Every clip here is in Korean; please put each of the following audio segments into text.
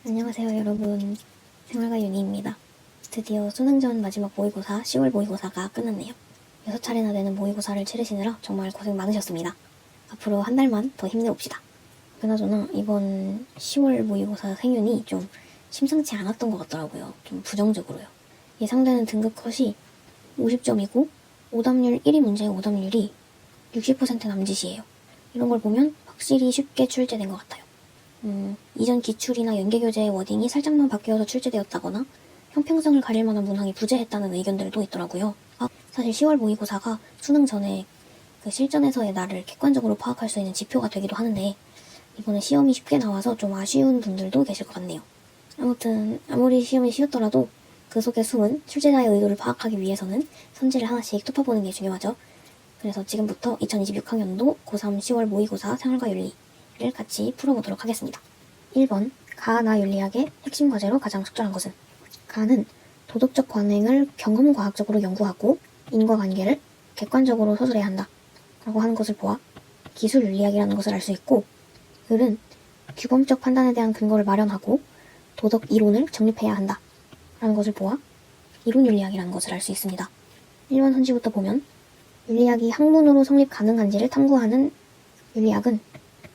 안녕하세요 여러분, 생활가 윤희입니다. 드디어 수능 전 마지막 모의고사 10월 모의고사가 끝났네요. 6차례나 되는 모의고사를 치르시느라 정말 고생 많으셨습니다. 앞으로 한 달만 더 힘내봅시다. 그나저나 이번 10월 모의고사 생윤이 좀 심상치 않았던 것 같더라고요. 좀 부정적으로요. 예상되는 등급 컷이 50점이고 오답률 1위 문제의 오답률이 60% 남짓이에요. 이런 걸 보면 확실히 쉽게 출제된 것 같아요. 이전 기출이나 연계교재의 워딩이 살짝만 바뀌어서 출제되었다거나 형평성을 가릴 만한 문항이 부재했다는 의견들도 있더라고요. 사실 10월 모의고사가 수능 전에 그 실전에서의 나를 객관적으로 파악할 수 있는 지표가 되기도 하는데 이번에 시험이 쉽게 나와서 좀 아쉬운 분들도 계실 것 같네요. 아무튼 아무리 시험이 쉬웠더라도 그 속에 숨은 출제자의 의도를 파악하기 위해서는 선지를 하나씩 톱어보는 게 중요하죠. 그래서 지금부터 2026학년도 고3 10월 모의고사 생활과 윤리를 같이 풀어보도록 하겠습니다. 1번, 가나 윤리학의 핵심 과제로 가장 적절한 것은? 가는 도덕적 관행을 경험과학적으로 연구하고 인과관계를 객관적으로 서술해야 한다 라고 하는 것을 보아 기술 윤리학이라는 것을 알 수 있고, 을은 규범적 판단에 대한 근거를 마련하고 도덕 이론을 정립해야 한다 라는 것을 보아 이론 윤리학이라는 것을 알 수 있습니다. 1번 선지부터 보면 윤리학이 학문으로 성립 가능한지를 탐구하는 윤리학은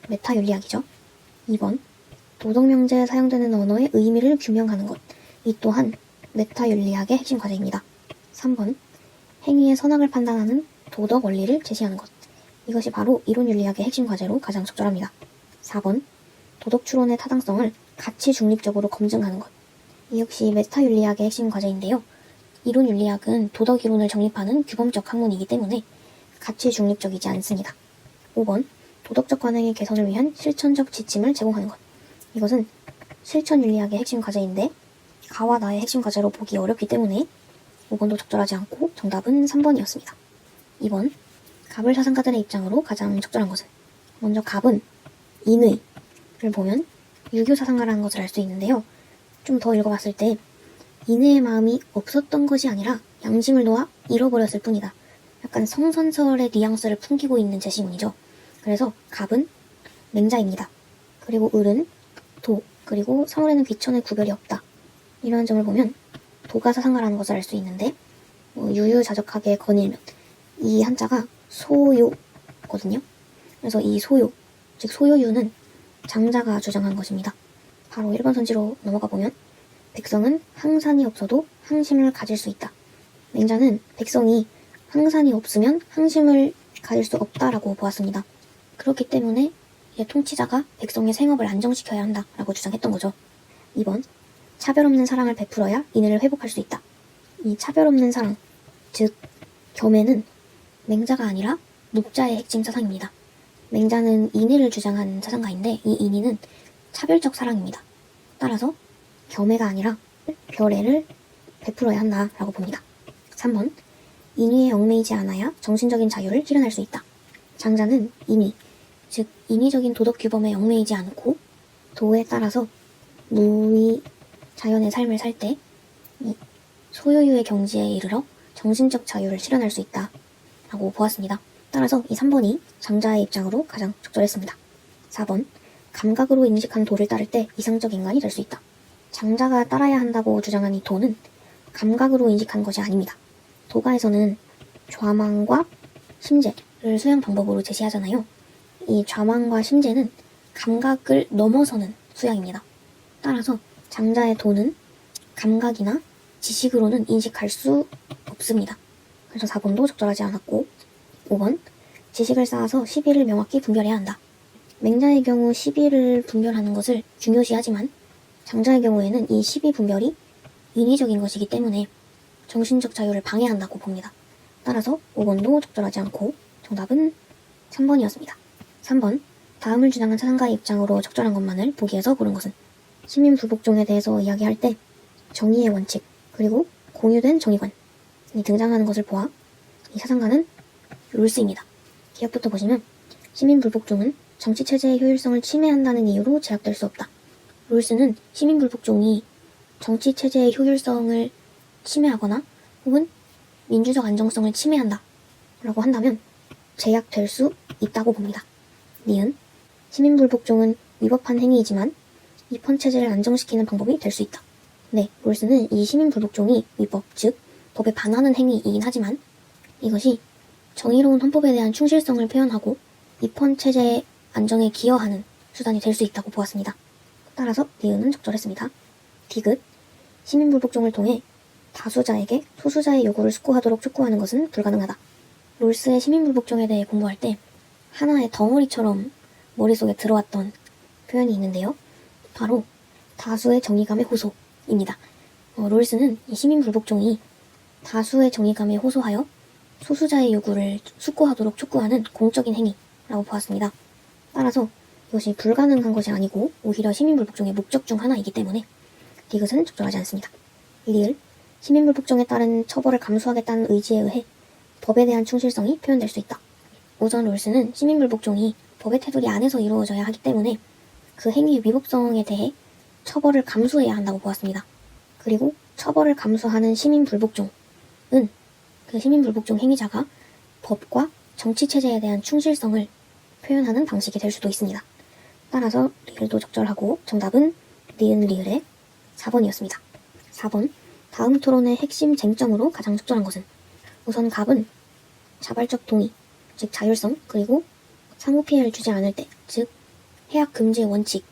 메타 윤리학이죠. 2번, 도덕명제에 사용되는 언어의 의미를 규명하는 것. 이 또한 메타 윤리학의 핵심 과제입니다. 3번, 행위의 선악을 판단하는 도덕 원리를 제시하는 것. 이것이 바로 이론 윤리학의 핵심 과제로 가장 적절합니다. 4번, 도덕 추론의 타당성을 가치 중립적으로 검증하는 것. 이 역시 메타 윤리학의 핵심 과제인데요. 이론 윤리학은 도덕 이론을 정립하는 규범적 학문이기 때문에 가치 중립적이지 않습니다. 5번, 도덕적 관행의 개선을 위한 실천적 지침을 제공하는 것. 이것은 실천 윤리학의 핵심 과제인데 가와 나의 핵심 과제로 보기 어렵기 때문에 5번도 적절하지 않고 정답은 3번이었습니다. 2번, 갑을 사상가들의 입장으로 가장 적절한 것은? 먼저 갑은 인의를 보면 유교 사상가라는 것을 알 수 있는데요. 좀 더 읽어봤을 때 인의의 마음이 없었던 것이 아니라 양심을 놓아 잃어버렸을 뿐이다. 약간 성선설의 뉘앙스를 풍기고 있는 제시문이죠. 그래서 갑은 맹자입니다. 그리고 을은 도, 그리고 성울에는 귀천의 구별이 없다. 이러한 점을 보면 도가 사상가라는 것을 알 수 있는데 유유자적하게 거닐면 이 한자가 소요거든요. 그래서 이 소요, 즉 소요유는 장자가 주장한 것입니다. 바로 1번 선지로 넘어가 보면 백성은 항산이 없어도 항심을 가질 수 있다. 맹자는 백성이 항산이 없으면 항심을 가질 수 없다라고 보았습니다. 그렇기 때문에 통치자가 백성의 생업을 안정시켜야 한다라고 주장했던 거죠. 2번, 차별 없는 사랑을 베풀어야 인을 회복할 수 있다. 이 차별 없는 사랑, 즉 겸해는 맹자가 아니라 묵자의 핵심 사상입니다. 맹자는 인의를 주장한 사상가인데 이 인의는 차별적 사랑입니다. 따라서 겸해가 아니라 별애를 베풀어야 한다라고 봅니다. 3번, 인위에 얽매이지 않아야 정신적인 자유를 실현할 수 있다. 장자는 인위, 즉 인위적인 도덕 규범에 얽매이지 않고 도에 따라서 무위 자연의 삶을 살 때 소요유의 경지에 이르러 정신적 자유를 실현할 수 있다 라고 보았습니다. 따라서 이 3번이 장자의 입장으로 가장 적절했습니다. 4번, 감각으로 인식한 도를 따를 때 이상적 인간이 될 수 있다. 장자가 따라야 한다고 주장한 이 도는 감각으로 인식한 것이 아닙니다. 도가에서는 좌망과 심재를 수양 방법으로 제시하잖아요. 이 좌망과 심재는 감각을 넘어서는 수양입니다. 따라서 장자의 도는 감각이나 지식으로는 인식할 수 없습니다. 그래서 4번도 적절하지 않았고, 5번, 지식을 쌓아서 시비를 명확히 분별해야 한다. 맹자의 경우 시비를 분별하는 것을 중요시하지만 장자의 경우에는 이 시비 분별이 인위적인 것이기 때문에 정신적 자유를 방해한다고 봅니다. 따라서 5번도 적절하지 않고 정답은 3번이었습니다. 3번, 다음을 주장한 사상가의 입장으로 적절한 것만을 보기에서 고른 것은? 시민불복종에 대해서 이야기할 때 정의의 원칙, 그리고 공유된 정의관이 등장하는 것을 보아 이 사상가는 롤스입니다. 기억부터 보시면 시민불복종은 정치체제의 효율성을 침해한다는 이유로 제약될 수 없다. 롤스는 시민불복종이 정치체제의 효율성을 침해하거나 혹은 민주적 안정성을 침해한다 라고 한다면 제약될 수 있다고 봅니다. 니은, 시민불복종은 위법한 행위이지만 입헌 체제를 안정시키는 방법이 될 수 있다. 네, 롤스는 이 시민불복종이 위법, 즉 법에 반하는 행위이긴 하지만 이것이 정의로운 헌법에 대한 충실성을 표현하고 입헌 체제의 안정에 기여하는 수단이 될 수 있다고 보았습니다. 따라서 니은은 적절했습니다. 디귿, 시민불복종을 통해 다수자에게 소수자의 요구를 숙고하도록 촉구하는 것은 불가능하다. 롤스의 시민불복종에 대해 공부할 때 하나의 덩어리처럼 머릿속에 들어왔던 표현이 있는데요. 바로 다수의 정의감에 호소입니다. 롤스는 이 시민불복종이 다수의 정의감에 호소하여 소수자의 요구를 숙고하도록 촉구하는 공적인 행위라고 보았습니다. 따라서 이것이 불가능한 것이 아니고 오히려 시민불복종의 목적 중 하나이기 때문에 디귿은 적절하지 않습니다. 리을, 시민불복종에 따른 처벌을 감수하겠다는 의지에 의해 법에 대한 충실성이 표현될 수 있다. 우선 롤스는 시민불복종이 법의 테두리 안에서 이루어져야 하기 때문에 그 행위 위법성에 대해 처벌을 감수해야 한다고 보았습니다. 그리고 처벌을 감수하는 시민불복종은 그 시민불복종 행위자가 법과 정치체제에 대한 충실성을 표현하는 방식이 될 수도 있습니다. 따라서 리을도 적절하고 정답은 니은 리을의 4번이었습니다. 4번, 다음 토론의 핵심 쟁점으로 가장 적절한 것은? 우선 갑은 자발적 동의, 즉 자율성, 그리고 상호 피해를 주지 않을 때, 즉 해약 금지의 원칙,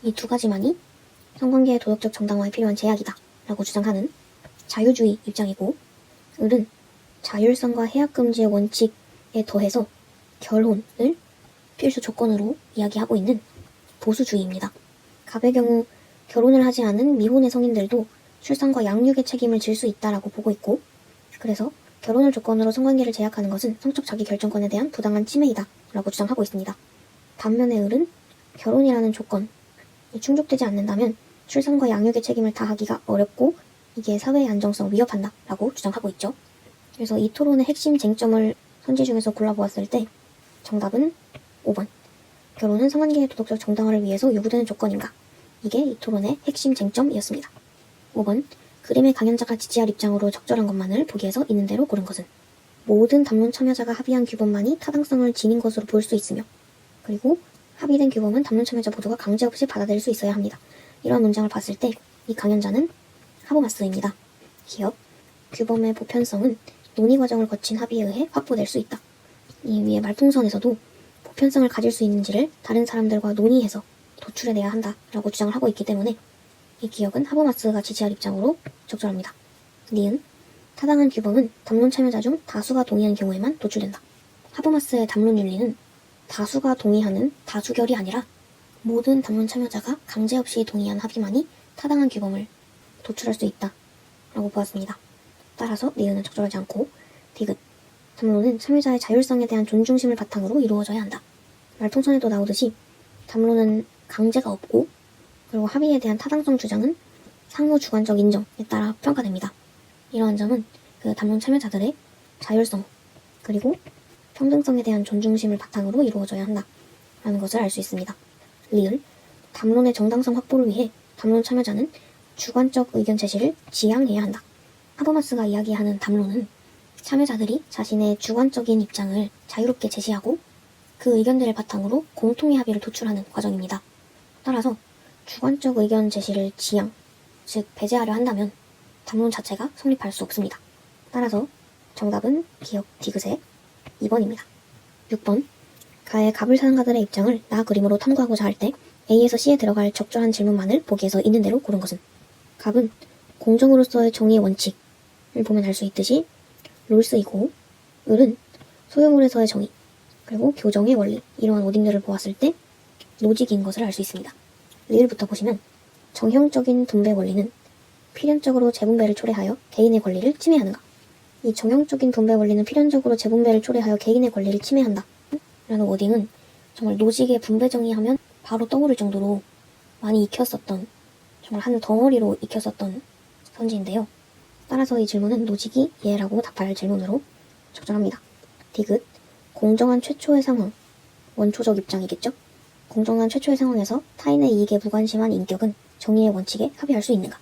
이 두 가지만이 성관계의 도덕적 정당화에 필요한 제약이다 라고 주장하는 자유주의 입장이고, 을은 자율성과 해약 금지의 원칙에 더해서 결혼을 필수 조건으로 이야기하고 있는 보수주의입니다. 갑의 경우 결혼을 하지 않은 미혼의 성인들도 출산과 양육의 책임을 질 수 있다라고 보고 있고, 그래서 결혼을 조건으로 성관계를 제약하는 것은 성적 자기결정권에 대한 부당한 침해이다 라고 주장하고 있습니다. 반면에 을은 결혼이라는 조건이 충족되지 않는다면 출산과 양육의 책임을 다하기가 어렵고 이게 사회의 안정성을 위협한다 라고 주장하고 있죠. 그래서 이 토론의 핵심 쟁점을 선지 중에서 골라보았을 때 정답은 5번. 결혼은 성관계의 도덕적 정당화를 위해서 요구되는 조건인가? 이게 이 토론의 핵심 쟁점이었습니다. 5번. 그림의 강연자가 지지할 입장으로 적절한 것만을 보기에서 있는 대로 고른 것은? 모든 담론 참여자가 합의한 규범만이 타당성을 지닌 것으로 볼 수 있으며, 그리고 합의된 규범은 담론 참여자 모두가 강제 없이 받아들일 수 있어야 합니다. 이러한 문장을 봤을 때 이 강연자는 하버마스입니다. 기업, 규범의 보편성은 논의 과정을 거친 합의에 의해 확보될 수 있다. 이 위에 말풍선에서도 보편성을 가질 수 있는지를 다른 사람들과 논의해서 도출해내야 한다라고 주장을 하고 있기 때문에 이 기억은 하버마스가 지지할 입장으로 적절합니다. 니은, 타당한 규범은 담론 참여자 중 다수가 동의한 경우에만 도출된다. 하버마스의 담론 윤리는 다수가 동의하는 다수결이 아니라 모든 담론 참여자가 강제 없이 동의한 합의만이 타당한 규범을 도출할 수 있다 라고 보았습니다. 따라서 니은은 적절하지 않고 디귿, 담론은 참여자의 자율성에 대한 존중심을 바탕으로 이루어져야 한다. 말풍선에도 나오듯이 담론은 강제가 없고 그리고 합의에 대한 타당성 주장은 상호 주관적 인정에 따라 평가됩니다. 이러한 점은 그 담론 참여자들의 자율성 그리고 평등성에 대한 존중심을 바탕으로 이루어져야 한다라는 것을 알 수 있습니다. 리을, 담론의 정당성 확보를 위해 담론 참여자는 주관적 의견 제시를 지양해야 한다. 하버마스가 이야기하는 담론은 참여자들이 자신의 주관적인 입장을 자유롭게 제시하고 그 의견들을 바탕으로 공통의 합의를 도출하는 과정입니다. 따라서 주관적 의견 제시를 지양, 즉 배제하려 한다면 담론 자체가 성립할 수 없습니다. 따라서 정답은 기억 디귿의 2번입니다. 6번. 가의 갑을 사상가들의 입장을 나 그림으로 탐구하고자 할 때 A에서 C에 들어갈 적절한 질문만을 보기에서 있는 대로 고른 것은? 갑은 공정으로서의 정의의 원칙을 보면 알 수 있듯이 롤스이고, 을은 소유물에서의 정의, 그리고 교정의 원리, 이러한 워딩들을 보았을 때 노직인 것을 알 수 있습니다. 리을부터 보시면 정형적인 분배 원리는 필연적으로 재분배를 초래하여 개인의 권리를 침해하는가? 이 정형적인 분배 원리는 필연적으로 재분배를 초래하여 개인의 권리를 침해한다 라는 워딩은 정말 노직의 분배 정의하면 바로 떠오를 정도로 많이 익혔었던, 정말 한 덩어리로 익혔었던 선지인데요. 따라서 이 질문은 노직이 예라고 답할 질문으로 적절합니다. 디귿, 공정한 최초의 상황, 원초적 입장이겠죠? 공정한 최초의 상황에서 타인의 이익에 무관심한 인격은 정의의 원칙에 합의할 수 있는가?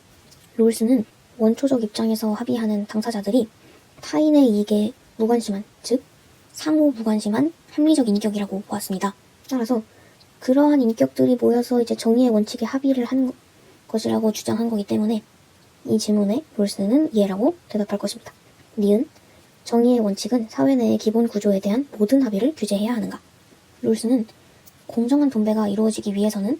롤스는 원초적 입장에서 합의하는 당사자들이 타인의 이익에 무관심한, 즉 상호 무관심한 합리적 인격이라고 보았습니다. 따라서 그러한 인격들이 모여서 이제 정의의 원칙에 합의를 한 것이라고 주장한 거기 때문에 이 질문에 롤스는 예라고 대답할 것입니다. 니은, 정의의 원칙은 사회 내의 기본 구조에 대한 모든 합의를 규제해야 하는가? 롤스는 공정한 분배가 이루어지기 위해서는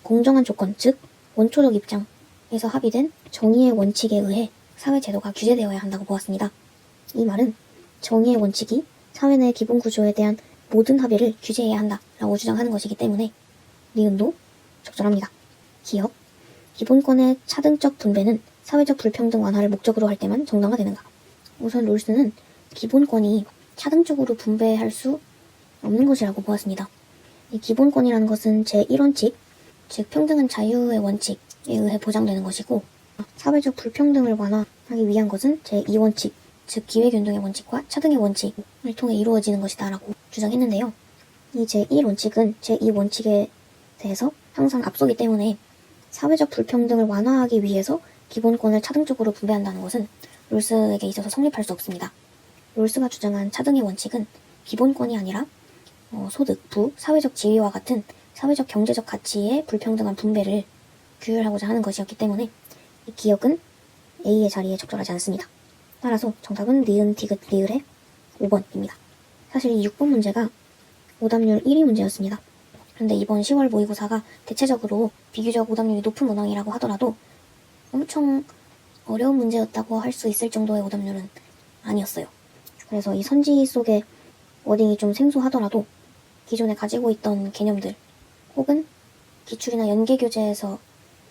공정한 조건, 즉 원초적 입장에서 합의된 정의의 원칙에 의해 사회 제도가 규제되어야 한다고 보았습니다. 이 말은 정의의 원칙이 사회 내 기본 구조에 대한 모든 합의를 규제해야 한다라고 주장하는 것이기 때문에 니은도 적절합니다. 기억, 기본권의 차등적 분배는 사회적 불평등 완화를 목적으로 할 때만 정당화되는가? 우선 롤스는 기본권이 차등적으로 분배할 수 없는 것이라고 보았습니다. 이 기본권이라는 것은 제1원칙, 즉 평등한 자유의 원칙에 의해 보장되는 것이고 사회적 불평등을 완화하기 위한 것은 제2원칙, 즉 기회균등의 원칙과 차등의 원칙을 통해 이루어지는 것이다 라고 주장했는데요. 이 제1원칙은 제2원칙에 대해서 항상 앞서기 때문에 사회적 불평등을 완화하기 위해서 기본권을 차등적으로 분배한다는 것은 롤스에게 있어서 성립할 수 없습니다. 롤스가 주장한 차등의 원칙은 기본권이 아니라 소득, 부, 사회적 지위와 같은 사회적 경제적 가치의 불평등한 분배를 규율하고자 하는 것이었기 때문에 이 기억은 A의 자리에 적절하지 않습니다. 따라서 정답은 니은, 디귿, 리을의 5번입니다. 사실 이 6번 문제가 오답률 1위 문제였습니다. 그런데 이번 10월 모의고사가 대체적으로 비교적 오답률이 높은 문항이라고 하더라도 엄청 어려운 문제였다고 할 수 있을 정도의 오답률은 아니었어요. 그래서 이 선지 속의 워딩이 좀 생소하더라도 기존에 가지고 있던 개념들 혹은 기출이나 연계교재에서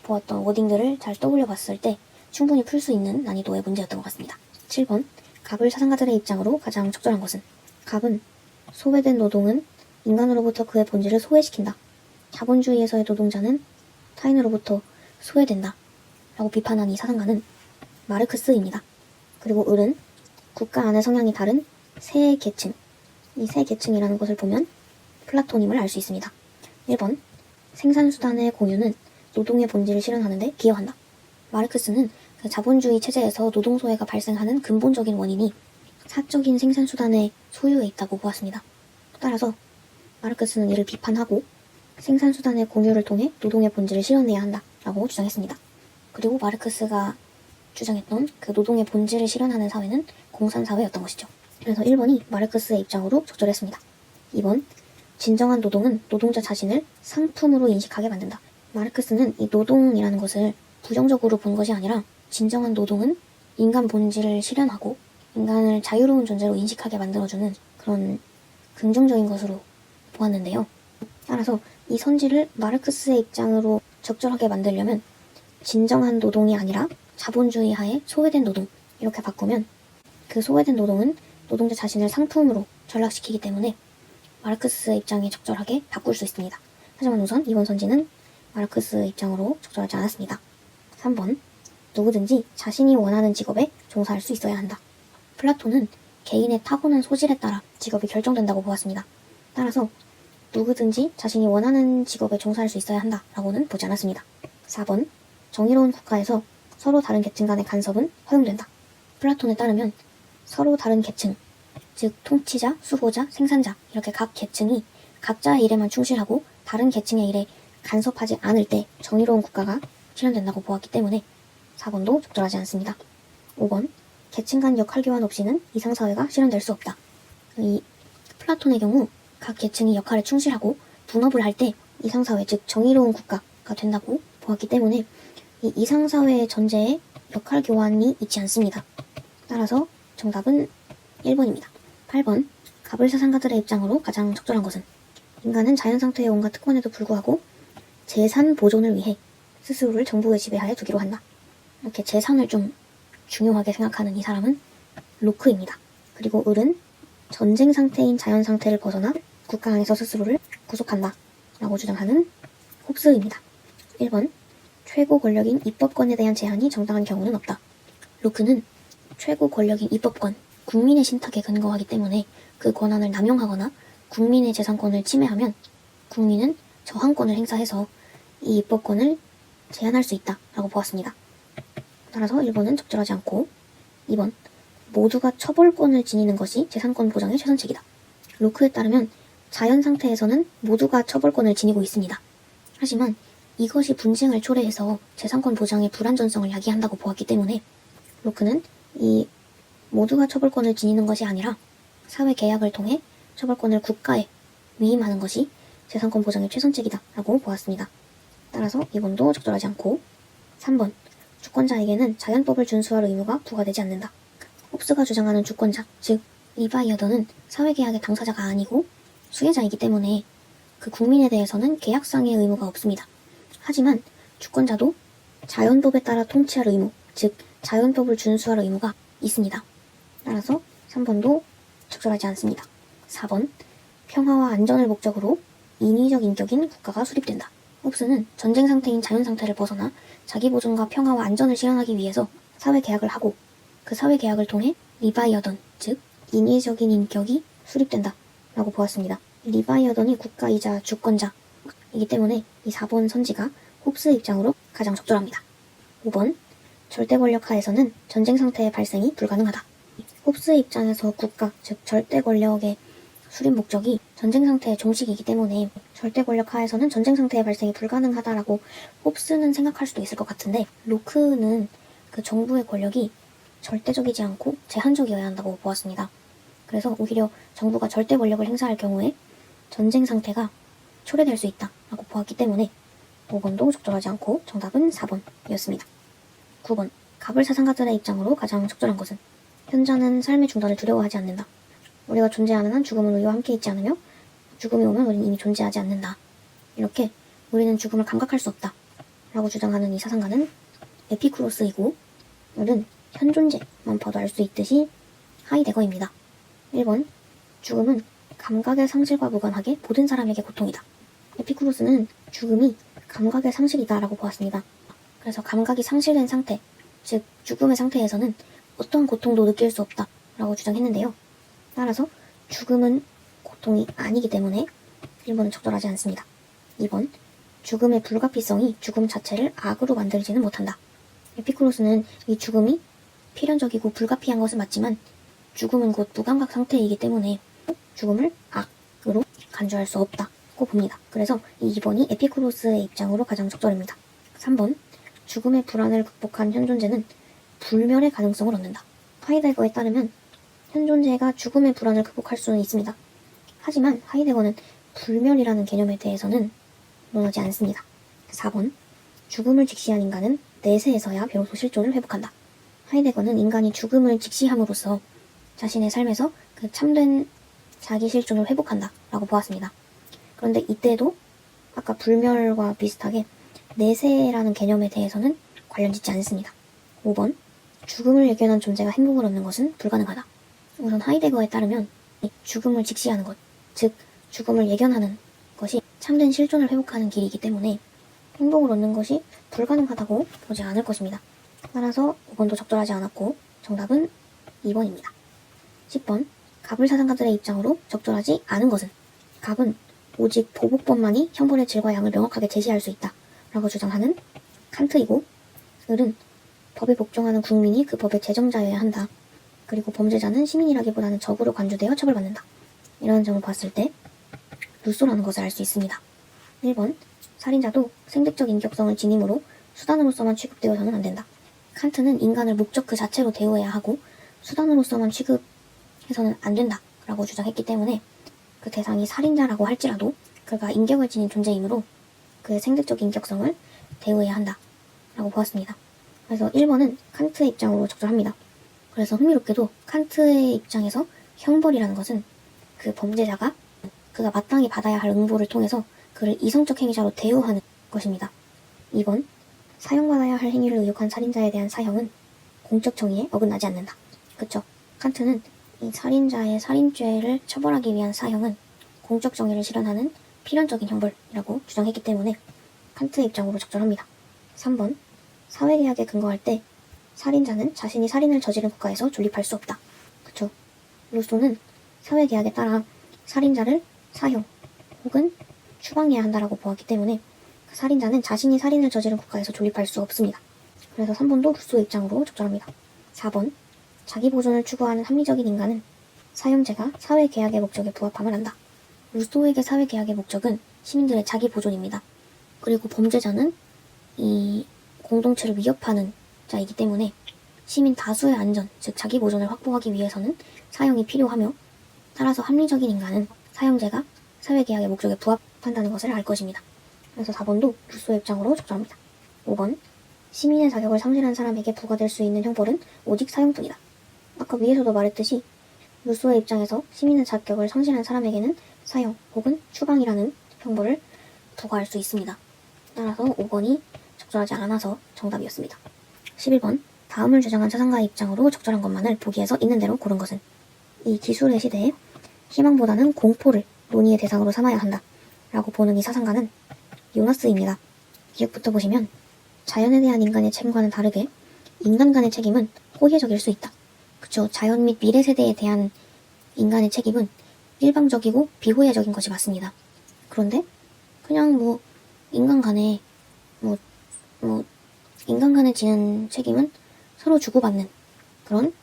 보았던 워딩들을 잘 떠올려 봤을 때 충분히 풀 수 있는 난이도의 문제였던 것 같습니다. 7번, 갑을 사상가들의 입장으로 가장 적절한 것은? 갑은 소외된 노동은 인간으로부터 그의 본질을 소외시킨다. 자본주의에서의 노동자는 타인으로부터 소외된다. 라고 비판한 이 사상가는 마르크스입니다. 그리고 을은 국가 안의 성향이 다른 세 계층, 이 세 계층이라는 것을 보면 플라토님을 알 수 있습니다. 1번, 생산수단의 공유는 노동의 본질을 실현하는데 기여한다. 마르크스는 그 자본주의 체제에서 노동소외가 발생하는 근본적인 원인이 사적인 생산수단의 소유에 있다고 보았습니다. 따라서 마르크스는 이를 비판하고 생산수단의 공유를 통해 노동의 본질을 실현해야 한다라고 주장했습니다. 그리고 마르크스가 주장했던 그 노동의 본질을 실현하는 사회는 공산사회였던 것이죠. 그래서 1번이 마르크스의 입장으로 적절했습니다. 2번, 진정한 노동은 노동자 자신을 상품으로 인식하게 만든다. 마르크스는 이 노동이라는 것을 부정적으로 본 것이 아니라 진정한 노동은 인간 본질을 실현하고 인간을 자유로운 존재로 인식하게 만들어주는 그런 긍정적인 것으로 보았는데요. 따라서 이 선지를 마르크스의 입장으로 적절하게 만들려면 진정한 노동이 아니라 자본주의 하에 소외된 노동 이렇게 바꾸면 그 소외된 노동은 노동자 자신을 상품으로 전락시키기 때문에 마르크스의 입장에 적절하게 바꿀 수 있습니다. 하지만 우선 이번 선지는 마르크스 입장으로 적절하지 않았습니다. 3번, 누구든지 자신이 원하는 직업에 종사할 수 있어야 한다. 플라톤은 개인의 타고난 소질에 따라 직업이 결정된다고 보았습니다. 따라서 누구든지 자신이 원하는 직업에 종사할 수 있어야 한다라고는 보지 않았습니다. 4번, 정의로운 국가에서 서로 다른 계층 간의 간섭은 허용된다. 플라톤에 따르면 서로 다른 계층, 즉 통치자, 수호자, 생산자 이렇게 각 계층이 각자의 일에만 충실하고 다른 계층의 일에 간섭하지 않을 때 정의로운 국가가 실현된다고 보았기 때문에 4번도 적절하지 않습니다. 5번, 계층 간 역할 교환 없이는 이상사회가 실현될 수 없다. 이 플라톤의 경우 각 계층이 역할에 충실하고 분업을 할 때 이상사회, 즉 정의로운 국가가 된다고 보았기 때문에 이 이상사회의 전제에 역할 교환이 있지 않습니다. 따라서 정답은 1번입니다. 8번, 갑을 사상가들의 입장으로 가장 적절한 것은? 인간은 자연상태의 온갖 특권에도 불구하고 재산 보존을 위해 스스로를 정부의 지배하에 두기로 한다. 이렇게 재산을 좀 중요하게 생각하는 이 사람은 로크입니다. 그리고 을은 전쟁 상태인 자연 상태를 벗어나 국가 안에서 스스로를 구속한다 라고 주장하는 홉스입니다. 1번, 최고 권력인 입법권에 대한 제한이 정당한 경우는 없다. 로크는 최고 권력인 입법권, 국민의 신탁에 근거하기 때문에 그 권한을 남용하거나 국민의 재산권을 침해하면 국민은 저항권을 행사해서 이 입법권을 제한할 수 있다라고 보았습니다. 따라서 1번은 적절하지 않고 2번, 모두가 처벌권을 지니는 것이 재산권 보장의 최선책이다. 로크에 따르면 자연 상태에서는 모두가 처벌권을 지니고 있습니다. 하지만 이것이 분쟁을 초래해서 재산권 보장의 불완전성을 야기한다고 보았기 때문에 로크는 이 모두가 처벌권을 지니는 것이 아니라 사회 계약을 통해 처벌권을 국가에 위임하는 것이 재산권 보장의 최선책이다 라고 보았습니다. 따라서 2번도 적절하지 않고 3번 주권자에게는 자연법을 준수할 의무가 부과되지 않는다. 홉스가 주장하는 주권자, 즉 리바이어던은 사회계약의 당사자가 아니고 수혜자이기 때문에 그 국민에 대해서는 계약상의 의무가 없습니다. 하지만 주권자도 자연법에 따라 통치할 의무, 즉 자연법을 준수할 의무가 있습니다. 따라서 3번도 적절하지 않습니다. 4번 평화와 안전을 목적으로 인위적 인격인 국가가 수립된다. 홉스는 전쟁 상태인 자연 상태를 벗어나 자기 보존과 평화와 안전을 실현하기 위해서 사회계약을 하고 그 사회계약을 통해 리바이어던, 즉 인위적인 인격이 수립된다 라고 보았습니다. 리바이어던이 국가이자 주권자이기 때문에 이 4번 선지가 홉스 입장으로 가장 적절합니다. 5번 절대 권력 하에서는 전쟁 상태의 발생이 불가능하다. 홉스 입장에서 국가, 즉 절대 권력의 수립 목적이 전쟁 상태의 종식이기 때문에 절대 권력 하에서는 전쟁 상태의 발생이 불가능하다라고 홉스는 생각할 수도 있을 것 같은데 로크는 그 정부의 권력이 절대적이지 않고 제한적이어야 한다고 보았습니다. 그래서 오히려 정부가 절대 권력을 행사할 경우에 전쟁 상태가 초래될 수 있다라고 보았기 때문에 5번도 적절하지 않고 정답은 4번이었습니다. 9번 가불 사상가들의 입장으로 가장 적절한 것은 현자는 삶의 중단을 두려워하지 않는다. 우리가 존재하는 한 죽음은 우리와 함께 있지 않으며 죽음이 오면 우리는 이미 존재하지 않는다. 이렇게 우리는 죽음을 감각할 수 없다 라고 주장하는 이 사상가는 에피쿠로스이고 이는 현존재만 봐도 알 수 있듯이 하이데거입니다. 1번 죽음은 감각의 상실과 무관하게 모든 사람에게 고통이다. 에피쿠로스는 죽음이 감각의 상실이다 라고 보았습니다. 그래서 감각이 상실된 상태, 즉 죽음의 상태에서는 어떠한 고통도 느낄 수 없다 라고 주장했는데요. 따라서 죽음은 고통이 아니기 때문에 1번은 적절하지 않습니다. 2번 죽음의 불가피성이 죽음 자체를 악으로 만들지는 못한다. 에피쿠로스는 이 죽음이 필연적이고 불가피한 것은 맞지만 죽음은 곧 무감각 상태이기 때문에 죽음을 악으로 간주할 수 없다고 봅니다. 그래서 이 2번이 에피쿠로스의 입장으로 가장 적절합니다. 3번 죽음의 불안을 극복한 현존재는 불멸의 가능성을 얻는다. 하이데거에 따르면 현존재가 죽음의 불안을 극복할 수는 있습니다. 하지만 하이데거는 불멸이라는 개념에 대해서는 논하지 않습니다. 4번 죽음을 직시한 인간은 내세에서야 비로소 실존을 회복한다. 하이데거는 인간이 죽음을 직시함으로써 자신의 삶에서 그 참된 자기 실존을 회복한다 라고 보았습니다. 그런데 이때도 아까 불멸과 비슷하게 내세라는 개념에 대해서는 관련짓지 않습니다. 5번 죽음을 예견한 존재가 행복을 얻는 것은 불가능하다. 우선 하이데거에 따르면 죽음을 직시하는 것, 즉 죽음을 예견하는 것이 참된 실존을 회복하는 길이기 때문에 행복을 얻는 것이 불가능하다고 보지 않을 것입니다. 따라서 5번도 적절하지 않았고 정답은 2번입니다. 10번 갑을 사상가들의 입장으로 적절하지 않은 것은 갑은 오직 보복법만이 형벌의 질과 양을 명확하게 제시할 수 있다 라고 주장하는 칸트이고 을은 법에 복종하는 국민이 그 법의 제정자여야 한다. 그리고 범죄자는 시민이라기보다는 적으로 간주되어 처벌받는다. 이런 점을 봤을 때 루소라는 것을 알 수 있습니다. 1번 살인자도 생득적 인격성을 지니므로 수단으로서만 취급되어서는 안 된다. 칸트는 인간을 목적 그 자체로 대우해야 하고 수단으로서만 취급해서는 안 된다 라고 주장했기 때문에 그 대상이 살인자라고 할지라도 그가 인격을 지닌 존재이므로 그의 생득적 인격성을 대우해야 한다 라고 보았습니다. 그래서 1번은 칸트의 입장으로 적절합니다. 그래서 흥미롭게도 칸트의 입장에서 형벌이라는 것은 그 범죄자가 그가 마땅히 받아야 할 응보를 통해서 그를 이성적 행위자로 대우하는 것입니다. 2번 사형받아야 할 행위를 의혹한 살인자에 대한 사형은 공적 정의에 어긋나지 않는다. 그쵸? 칸트는 이 살인자의 살인죄를 처벌하기 위한 사형은 공적 정의를 실현하는 필연적인 형벌이라고 주장했기 때문에 칸트의 입장으로 적절합니다. 3번 사회계약에 근거할 때 살인자는 자신이 살인을 저지른 국가에서 존립할 수 없다. 그쵸? 루소는 사회계약에 따라 살인자를 사형 혹은 추방해야 한다라고 보았기 때문에 그 살인자는 자신이 살인을 저지른 국가에서 존립할 수 없습니다. 그래서 3번도 루소 입장으로 적절합니다. 4번 자기 보존을 추구하는 합리적인 인간은 사형제가 사회계약의 목적에 부합함을 한다. 루소에게 사회계약의 목적은 시민들의 자기 보존입니다. 그리고 범죄자는 이 공동체를 위협하는 자이기 때문에 시민 다수의 안전, 즉 자기 보존을 확보하기 위해서는 사형이 필요하며, 따라서 합리적인 인간은 사형제가 사회계약의 목적에 부합한다는 것을 알 것입니다. 그래서 4번도 루소의 입장으로 적절합니다. 5번, 시민의 자격을 상실한 사람에게 부과될 수 있는 형벌은 오직 사형뿐이다. 아까 위에서도 말했듯이 루소의 입장에서 시민의 자격을 상실한 사람에게는 사형 혹은 추방이라는 형벌을 부과할 수 있습니다. 따라서 5번이 적절하지 않아서 정답이었습니다. 11번, 다음을 주장한 사상가의 입장으로 적절한 것만을 보기에서 있는 대로 고른 것은? 이 기술의 시대에 희망보다는 공포를 논의의 대상으로 삼아야 한다 라고 보는 이 사상가는 요나스입니다. 기억부터 보시면 자연에 대한 인간의 책임과는 다르게 인간 간의 책임은 호혜적일 수 있다. 그쵸. 자연 및 미래 세대에 대한 인간의 책임은 일방적이고 비호혜적인 것이 맞습니다. 그런데 그냥 인간 간에 인간 간에 지는 책임은 서로 주고받는 그런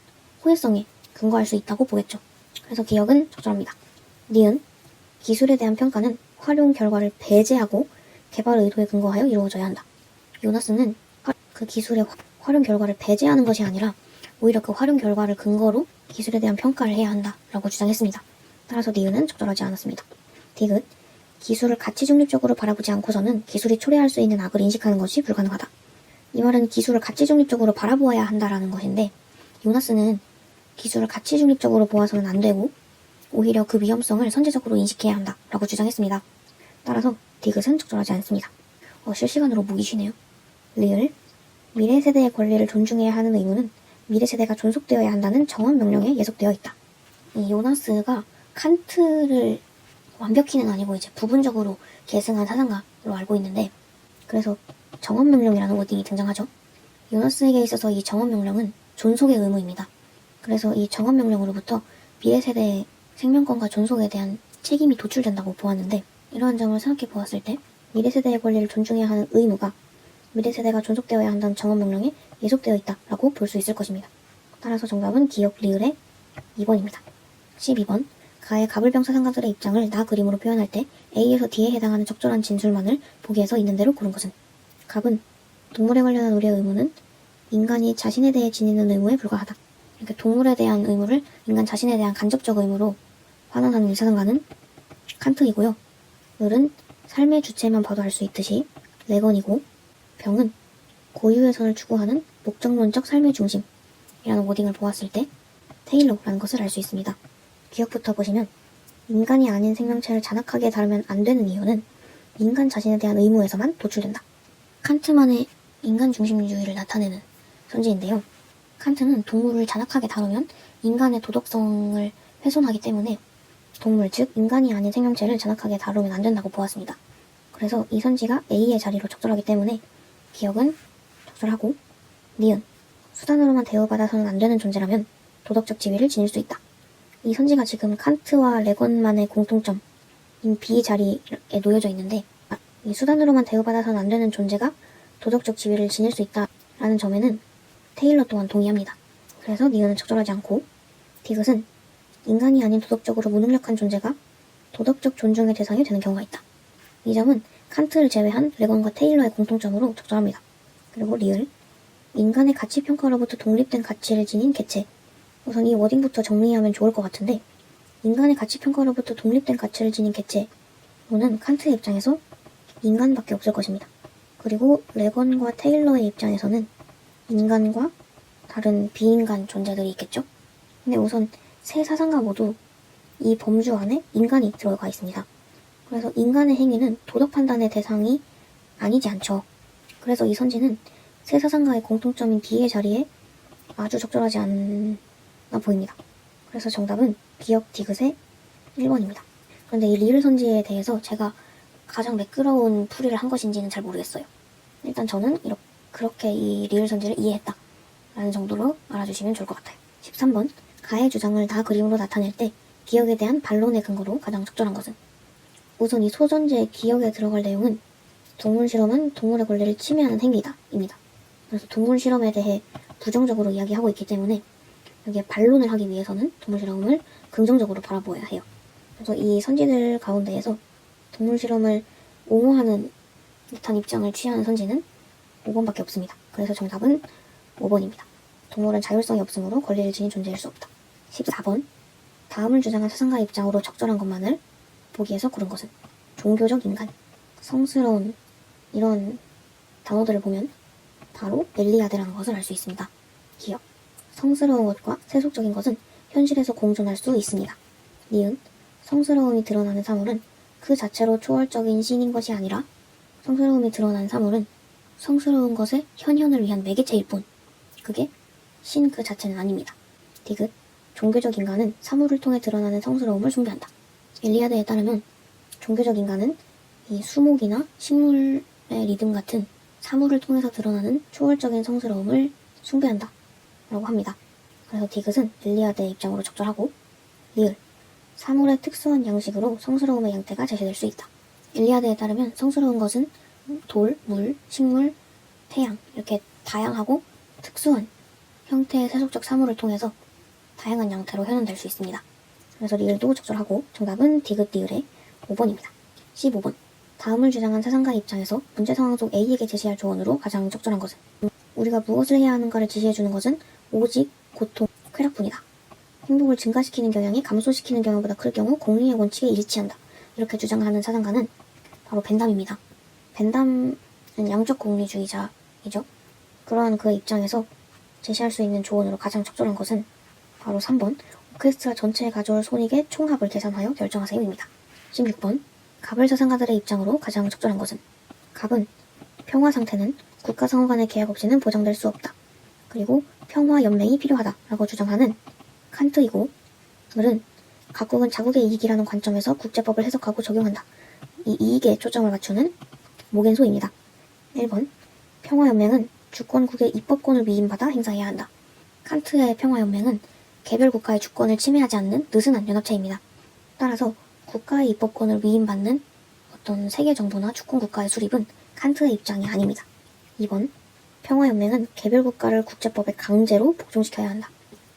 호혜성에 근거할 수 있다고 보겠죠. 그래서 기억은 적절합니다. 니은, 기술에 대한 평가는 활용 결과를 배제하고 개발 의도에 근거하여 이루어져야 한다. 요나스는 그 기술의 활용 결과를 배제하는 것이 아니라 오히려 그 활용 결과를 근거로 기술에 대한 평가를 해야 한다라고 주장했습니다. 따라서 니은은 적절하지 않았습니다. 디귿, 기술을 가치 중립적으로 바라보지 않고서는 기술이 초래할 수 있는 악을 인식하는 것이 불가능하다. 이 말은 기술을 가치 중립적으로 바라보아야 한다라는 것인데, 요나스는 기술을 가치 중립적으로 보아서는 안 되고 오히려 그 위험성을 선제적으로 인식해야 한다라고 주장했습니다. 따라서 디귿은 적절하지 않습니다. 실시간으로 목이 쉬네요. 리을, 미래 세대의 권리를 존중해야 하는 의무는 미래 세대가 존속되어야 한다는 정원 명령에 예속되어 있다. 이 요나스가 칸트를 완벽히는 아니고 이제 부분적으로 계승한 사상가로 알고 있는데, 그래서 정원 명령이라는 워딩이 등장하죠. 요나스에게 있어서 이 정원 명령은 존속의 의무입니다. 그래서 이 정원 명령으로부터 미래 세대의 생명권과 존속에 대한 책임이 도출된다고 보았는데, 이러한 점을 생각해 보았을 때 미래 세대의 권리를 존중해야 하는 의무가 미래 세대가 존속되어야 한다는 정원 명령에 예속되어 있다라고 볼 수 있을 것입니다. 따라서 정답은 기역 리을의 2번입니다. 12번, 가의 가불병 사상가들의 입장을 나 그림으로 표현할 때 A에서 D에 해당하는 적절한 진술만을 보기에서 있는 대로 고른 것은? 갑은 동물에 관련한 우리의 의무는 인간이 자신에 대해 지니는 의무에 불과하다. 이렇게 동물에 대한 의무를 인간 자신에 대한 간접적 의무로 환원하는 이 사상가는 칸트이고요. 을은 삶의 주체만 봐도 알 수 있듯이 레건이고, 병은 고유의 선을 추구하는 목적론적 삶의 중심이라는 워딩을 보았을 때 테일러라는 것을 알 수 있습니다. 기억부터 보시면 인간이 아닌 생명체를 잔악하게 다루면 안 되는 이유는 인간 자신에 대한 의무에서만 도출된다. 칸트만의 인간 중심주의를 나타내는 선지인데요. 칸트는 동물을 잔악하게 다루면 인간의 도덕성을 훼손하기 때문에 동물, 즉 인간이 아닌 생명체를 잔악하게 다루면 안 된다고 보았습니다. 그래서 이 선지가 A의 자리로 적절하기 때문에 기억은 적절하고, 니은, 수단으로만 대우받아서는 안 되는 존재라면 도덕적 지위를 지닐 수 있다. 이 선지가 지금 칸트와 레건만의 공통점인 B 자리에 놓여져 있는데, 이 수단으로만 대우받아서는 안 되는 존재가 도덕적 지위를 지닐 수 있다라는 점에는 테일러 또한 동의합니다. 그래서 니은은 적절하지 않고, 디귿은 인간이 아닌 도덕적으로 무능력한 존재가 도덕적 존중의 대상이 되는 경우가 있다. 이 점은 칸트를 제외한 레건과 테일러의 공통점으로 적절합니다. 그리고 리을, 인간의 가치평가로부터 독립된 가치를 지닌 개체. 우선 이 워딩부터 정리하면 좋을 것 같은데, 인간의 가치평가로부터 독립된 가치를 지닌 개체로는 칸트의 입장에서 인간밖에 없을 것입니다. 그리고 레건과 테일러의 입장에서는 인간과 다른 비인간 존재들이 있겠죠? 근데 우선 세 사상가 모두 이 범주 안에 인간이 들어가 있습니다. 그래서 인간의 행위는 도덕 판단의 대상이 아니지 않죠. 그래서 이 선지는 세 사상가의 공통점인 D의 자리에 아주 적절하지 않아 보입니다. 그래서 정답은 기역 디귿의 1번입니다. 그런데 이 리을 선지에 대해서 제가 가장 매끄러운 풀이를 한 것인지는 잘 모르겠어요. 일단 저는 그렇게 이 리을 선지를 이해했다 라는 정도로 알아주시면 좋을 것 같아요. 13번, 가의 주장을 나 그림으로 나타낼 때 기역에 대한 반론의 근거로 가장 적절한 것은? 우선 이 소전제의 기역에 들어갈 내용은 동물 실험은 동물의 권리를 침해하는 행위다 입니다. 그래서 동물 실험에 대해 부정적으로 이야기하고 있기 때문에 여기에 반론을 하기 위해서는 동물 실험을 긍정적으로 바라보아야 해요. 그래서 이 선지들 가운데에서 동물 실험을 옹호하는 듯한 입장을 취하는 선지는 5번밖에 없습니다. 그래서 정답은 5번입니다. 동물은 자율성이 없으므로 권리를 지닌 존재일 수 없다. 14번. 다음을 주장한 사상가 입장으로 적절한 것만을 보기에서 고른 것은 종교적 인간, 성스러운 이런 단어들을 보면 바로 엘리아드라는 것을 알 수 있습니다. 기억. 성스러운 것과 세속적인 것은 현실에서 공존할 수 있습니다. 니은. 성스러움이 드러나는 사물은 그 자체로 초월적인 신인 것이 아니라 성스러움이 드러난 사물은 성스러운 것의 현현을 위한 매개체일 뿐 그게 신 그 자체는 아닙니다. 디귿. 종교적 인간은 사물을 통해 드러나는 성스러움을 숭배한다. 엘리아드에 따르면 종교적 인간은 이 수목이나 식물의 리듬 같은 사물을 통해서 드러나는 초월적인 성스러움을 숭배한다 라고 합니다. 그래서 디귿은 엘리아드의 입장으로 적절하고, 리을. 사물의 특수한 양식으로 성스러움의 양태가 제시될 수 있다. 엘리아드에 따르면 성스러운 것은 돌, 물, 식물, 태양 이렇게 다양하고 특수한 형태의 세속적 사물을 통해서 다양한 양태로 현현될 수 있습니다. 그래서 리을도 적절하고 정답은 디귿 리을의 5번입니다. 15번. 다음을 주장한 사상가의 입장에서 문제 상황 속 A에게 제시할 조언으로 가장 적절한 것은 우리가 무엇을 해야 하는가를 지시해주는 것은 오직 고통, 쾌락뿐이다. 행복을 증가시키는 경향이 감소시키는 경향보다 클 경우 공리의 원칙에 일치한다. 이렇게 주장하는 사상가는 바로 벤담입니다. 벤담은 양적 공리주의자이죠. 그러한 그의 입장에서 제시할 수 있는 조언으로 가장 적절한 것은 바로 3번 오케스트라 전체에 가져올 손익의 총합을 계산하여 결정하세요입니다. 16번 갑을 사상가들의 입장으로 가장 적절한 것은 갑은 평화 상태는 국가 상호 간의 계약 없이는 보장될 수 없다. 그리고 평화 연맹이 필요하다라고 주장하는 칸트이고, 을은 각국은 자국의 이익이라는 관점에서 국제법을 해석하고 적용한다. 이 이익에 초점을 맞추는 모겐소입니다. 1번 평화연맹은 주권국의 입법권을 위임받아 행사해야 한다. 칸트의 평화연맹은 개별 국가의 주권을 침해하지 않는 느슨한 연합체입니다. 따라서 국가의 입법권을 위임받는 어떤 세계정부나 주권국가의 수립은 칸트의 입장이 아닙니다. 2번 평화연맹은 개별 국가를 국제법에 강제로 복종시켜야 한다.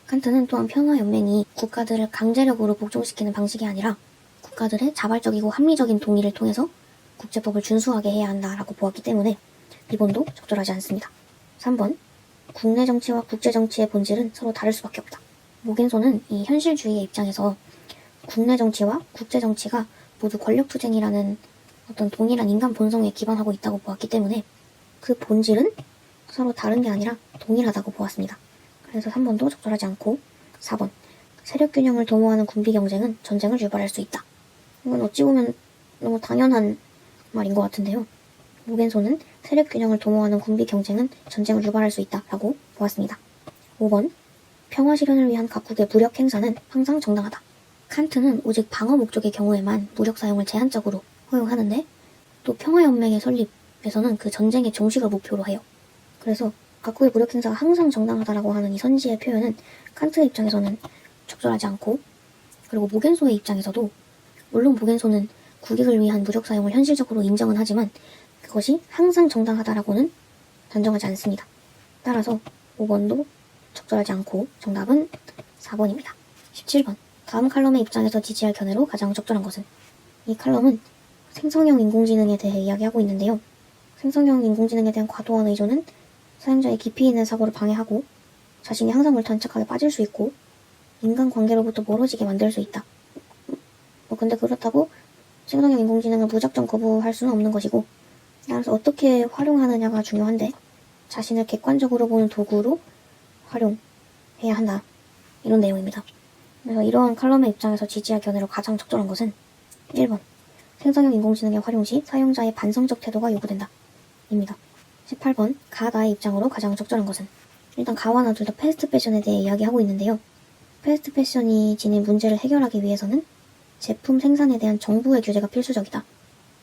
칸트는 또한 평화연맹이 국가들을 강제력으로 복종시키는 방식이 아니라 국가들의 자발적이고 합리적인 동의를 통해서 국제법을 준수하게 해야 한다라고 보았기 때문에 이번도 적절하지 않습니다. 3번 국내 정치와 국제 정치의 본질은 서로 다를 수밖에 없다. 모겐소는 이 현실주의의 입장에서 국내 정치와 국제 정치가 모두 권력투쟁이라는 어떤 동일한 인간 본성에 기반하고 있다고 보았기 때문에 그 본질은 서로 다른 게 아니라 동일하다고 보았습니다. 그래서 3번도 적절하지 않고 4번 세력균형을 도모하는 군비경쟁은 전쟁을 유발할 수 있다. 이건 어찌 보면 너무 당연한 말인 것 같은데요. 모겐소는 세력균형을 도모하는 군비경쟁은 전쟁을 유발할 수 있다라고 보았습니다. 5번 평화 실현을 위한 각국의 무력 행사는 항상 정당하다. 칸트는 오직 방어 목적의 경우에만 무력 사용을 제한적으로 허용하는데 또 평화연맹의 설립에서는 그 전쟁의 종식을 목표로 해요. 그래서 각국의 무력 행사가 항상 정당하다라고 하는 이 선지의 표현은 칸트의 입장에서는 적절하지 않고, 그리고 모겐소의 입장에서도 물론 모겐소는 국익을 위한 무력 사용을 현실적으로 인정은 하지만 그것이 항상 정당하다라고는 단정하지 않습니다. 따라서 5번도 적절하지 않고 정답은 4번입니다. 17번 다음 칼럼의 입장에서 지지할 견해로 가장 적절한 것은 이 칼럼은 생성형 인공지능에 대해 이야기하고 있는데요. 생성형 인공지능에 대한 과도한 의존은 사용자의 깊이 있는 사고를 방해하고 자신이 항상 옳다는 착각에 빠질 수 있고 인간관계로부터 멀어지게 만들 수 있다. 근데 그렇다고 생성형 인공지능을 무작정 거부할 수는 없는 것이고 따라서 어떻게 활용하느냐가 중요한데 자신을 객관적으로 보는 도구로 활용해야 한다. 이런 내용입니다. 그래서 이러한 칼럼의 입장에서 지지할 견해로 가장 적절한 것은 1번 생성형 인공지능의 활용 시 사용자의 반성적 태도가 요구된다. 입니다. 18번 가나의 입장으로 가장 적절한 것은 일단 가와 나 둘 다 패스트 패션에 대해 이야기하고 있는데요. 패스트 패션이 지닌 문제를 해결하기 위해서는 제품 생산에 대한 정부의 규제가 필수적이다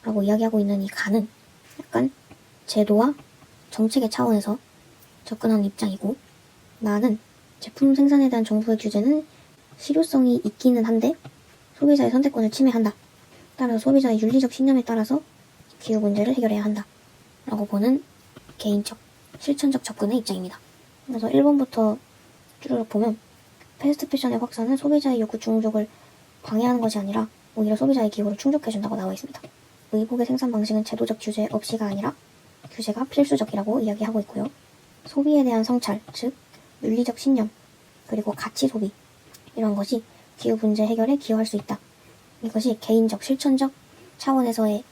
라고 이야기하고 있는 이 가는 약간 제도와 정책의 차원에서 접근하는 입장이고, 나는 제품 생산에 대한 정부의 규제는 실효성이 있기는 한데 소비자의 선택권을 침해한다. 따라서 소비자의 윤리적 신념에 따라서 기후 문제를 해결해야 한다 라고 보는 개인적, 실천적 접근의 입장입니다. 그래서 1번부터 쭉 보면 패스트 패션의 확산은 소비자의 욕구 충족을 방해하는 것이 아니라 오히려 소비자의 기호를 충족해준다고 나와 있습니다. 의복의 생산 방식은 제도적 규제 없이가 아니라 규제가 필수적이라고 이야기하고 있고요. 소비에 대한 성찰, 즉 윤리적 신념, 그리고 가치 소비, 이런 것이 기후 문제 해결에 기여할 수 있다. 이것이 개인적, 실천적 차원에서의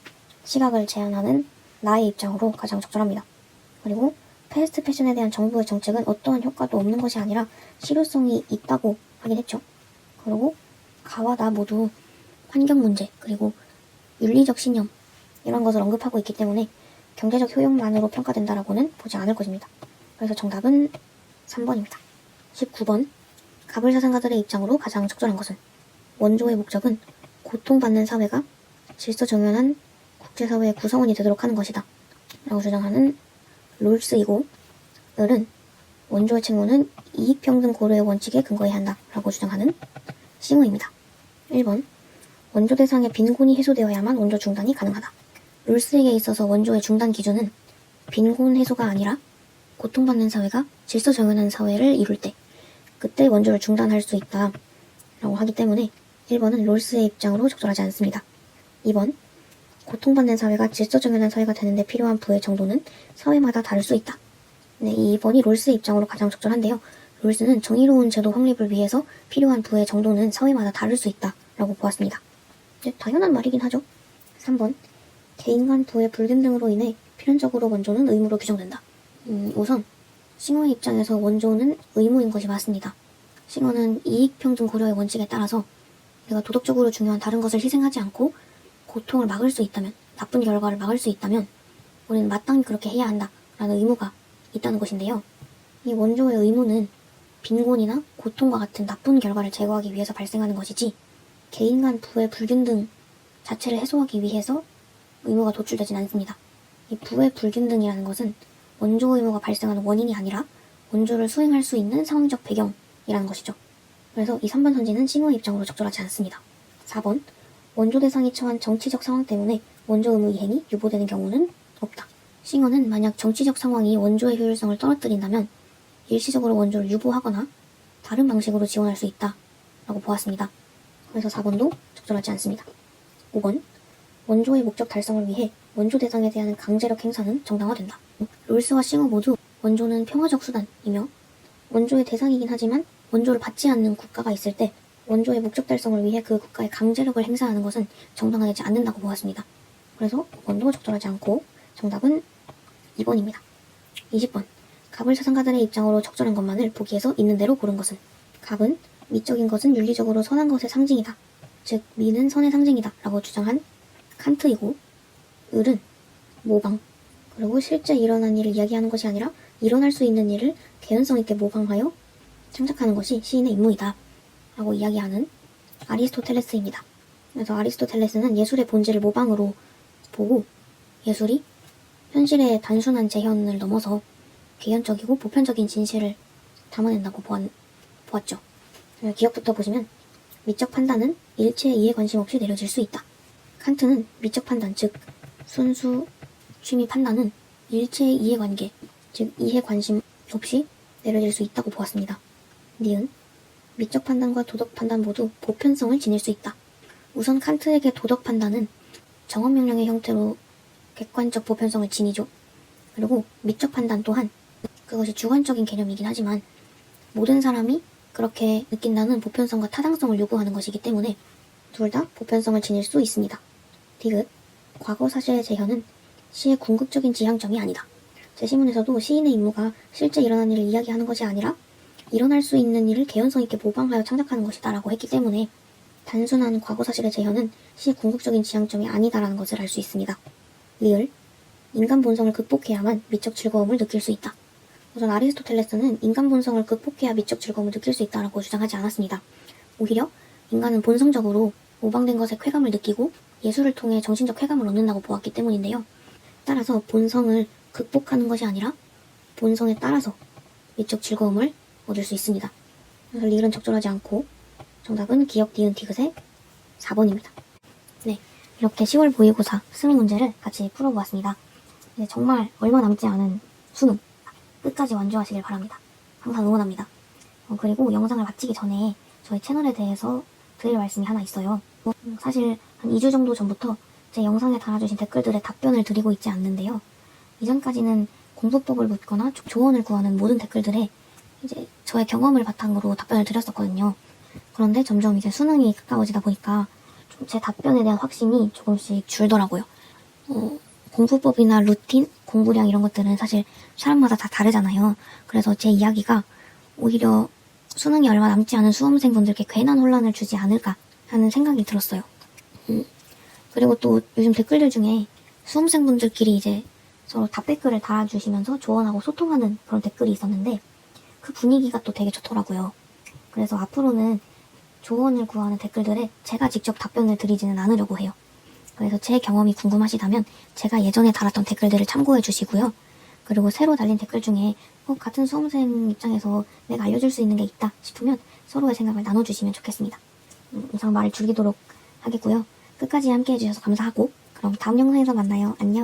시각을 제안하는 나의 입장으로 가장 적절합니다. 그리고 패스트 패션에 대한 정부의 정책은 어떠한 효과도 없는 것이 아니라 실효성이 있다고 하긴 했죠. 그리고 가와 나 모두 환경 문제, 그리고 윤리적 신념, 이런 것을 언급하고 있기 때문에 경제적 효용만으로 평가된다라고는 보지 않을 것입니다. 그래서 정답은 3번입니다. 19번. 가불 사상가들의 입장으로 가장 적절한 것은 원조의 목적은 고통받는 사회가 질서정연한 국제사회의 구성원이 되도록 하는 것이다 라고 주장하는 롤스이고, 을은 원조의 책무는 이익평등 고려의 원칙에 근거해야 한다 라고 주장하는 싱어입니다. 1번. 원조 대상의 빈곤이 해소되어야만 원조 중단이 가능하다. 롤스에게 있어서 원조의 중단 기준은 빈곤 해소가 아니라 고통받는 사회가 질서정연한 사회를 이룰 때, 그때 원조를 중단할 수 있다 라고 하기 때문에 1번은 롤스의 입장으로 적절하지 않습니다. 2번. 고통받는 사회가 질서정연한 사회가 되는데 필요한 부의 정도는 사회마다 다를 수 있다. 네, 이 2번이 롤스의 입장으로 가장 적절한데요. 롤스는 정의로운 제도 확립을 위해서 필요한 부의 정도는 사회마다 다를 수 있다 라고 보았습니다. 당연한 말이긴 하죠. 3번. 개인 간 부의 불균등으로 인해 필연적으로 원조는 의무로 규정된다. 우선 싱어의 입장에서 원조는 의무인 것이 맞습니다. 싱어는 이익평등 고려의 원칙에 따라서 내가 도덕적으로 중요한 다른 것을 희생하지 않고 고통을 막을 수 있다면, 나쁜 결과를 막을 수 있다면 우리는 마땅히 그렇게 해야 한다라는 의무가 있다는 것인데요. 이 원조의 의무는 빈곤이나 고통과 같은 나쁜 결과를 제거하기 위해서 발생하는 것이지 개인 간 부의 불균등 자체를 해소하기 위해서 의무가 도출되진 않습니다. 이 부의 불균등이라는 것은 원조 의무가 발생하는 원인이 아니라 원조를 수행할 수 있는 상황적 배경이라는 것이죠. 그래서 이 3번 선지는 싱어의 입장으로 적절하지 않습니다. 4번. 원조 대상이 처한 정치적 상황 때문에 원조 의무 이행이 유보되는 경우는 없다. 싱어는 만약 정치적 상황이 원조의 효율성을 떨어뜨린다면 일시적으로 원조를 유보하거나 다른 방식으로 지원할 수 있다 라고 보았습니다. 그래서 4번도 적절하지 않습니다. 5번. 원조의 목적 달성을 위해 원조 대상에 대한 강제력 행사는 정당화된다. 롤스와 싱어 모두 원조는 평화적 수단이며 원조의 대상이긴 하지만 원조를 받지 않는 국가가 있을 때 원조의 목적 달성을 위해 그 국가에 강제력을 행사하는 것은 정당화되지 않는다고 보았습니다. 그래서 5번도 적절하지 않고 정답은 2번입니다. 20번. 갑을 사상가들의 입장으로 적절한 것만을 보기에서 있는 대로 고른 것은 갑은 미적인 것은 윤리적으로 선한 것의 상징이다. 즉 미는 선의 상징이다 라고 주장한 칸트이고, 을은 모방, 그리고 실제 일어난 일을 이야기하는 것이 아니라 일어날 수 있는 일을 개연성 있게 모방하여 창작하는 것이 시인의 임무이다 라고 이야기하는 아리스토텔레스입니다. 그래서 아리스토텔레스는 예술의 본질을 모방으로 보고 예술이 현실의 단순한 재현을 넘어서 개연적이고 보편적인 진실을 담아낸다고 보았죠. 기억부터 보시면 미적 판단은 일체의 이해 관심 없이 내려질 수 있다. 칸트는 미적 판단, 즉 순수 취미 판단은 일체의 이해관계, 즉 이해 관심 없이 내려질 수 있다고 보았습니다. 니은 미적 판단과 도덕 판단 모두 보편성을 지닐 수 있다. 우선 칸트에게 도덕 판단은 정언 명령의 형태로 객관적 보편성을 지니죠. 그리고 미적 판단 또한 그것이 주관적인 개념이긴 하지만 모든 사람이 그렇게 느낀다는 보편성과 타당성을 요구하는 것이기 때문에 둘 다 보편성을 지닐 수 있습니다. 디귿, 과거 사실의 재현은 시의 궁극적인 지향점이 아니다. 제시문에서도 시인의 임무가 실제 일어난 일을 이야기하는 것이 아니라 일어날 수 있는 일을 개연성 있게 모방하여 창작하는 것이다 라고 했기 때문에 단순한 과거 사실의 재현은 시의 궁극적인 지향점이 아니다라는 것을 알 수 있습니다. 리을, 인간 본성을 극복해야만 미적 즐거움을 느낄 수 있다. 우선 아리스토텔레스는 인간 본성을 극복해야 미적 즐거움을 느낄 수 있다라고 주장하지 않았습니다. 오히려 인간은 본성적으로 모방된 것에 쾌감을 느끼고 예술을 통해 정신적 쾌감을 얻는다고 보았기 때문인데요. 따라서 본성을 극복하는 것이 아니라 본성에 따라서 미적 즐거움을 얻을 수 있습니다. 그래서 리을은 적절하지 않고 정답은 기역 디귿 디귿의 4번입니다. 네, 이렇게 10월 모의고사 수능 문제를 같이 풀어보았습니다. 이제 정말 얼마 남지 않은 수능 끝까지 완주하시길 바랍니다. 항상 응원합니다. 그리고 영상을 마치기 전에 저희 채널에 대해서 드릴 말씀이 하나 있어요. 사실 한 2주 정도 전부터 제 영상에 달아주신 댓글들에 답변을 드리고 있지 않는데요. 이전까지는 공부법을 묻거나 조언을 구하는 모든 댓글들에 이제 저의 경험을 바탕으로 답변을 드렸었거든요. 그런데 점점 이제 수능이 가까워지다 보니까 좀 제 답변에 대한 확신이 조금씩 줄더라고요. 공부법이나 루틴, 공부량 이런 것들은 사실 사람마다 다 다르잖아요. 그래서 제 이야기가 오히려 수능이 얼마 남지 않은 수험생분들께 괜한 혼란을 주지 않을까 하는 생각이 들었어요. 그리고 또 요즘 댓글들 중에 수험생분들끼리 이제 서로 답댓글을 달아주시면서 조언하고 소통하는 그런 댓글이 있었는데 그 분위기가 또 되게 좋더라고요. 그래서 앞으로는 조언을 구하는 댓글들에 제가 직접 답변을 드리지는 않으려고 해요. 그래서 제 경험이 궁금하시다면 제가 예전에 달았던 댓글들을 참고해 주시고요. 그리고 새로 달린 댓글 중에 같은 수험생 입장에서 내가 알려줄 수 있는 게 있다 싶으면 서로의 생각을 나눠주시면 좋겠습니다. 이상 말을 줄이도록 하겠고요. 끝까지 함께 해주셔서 감사하고 그럼 다음 영상에서 만나요. 안녕.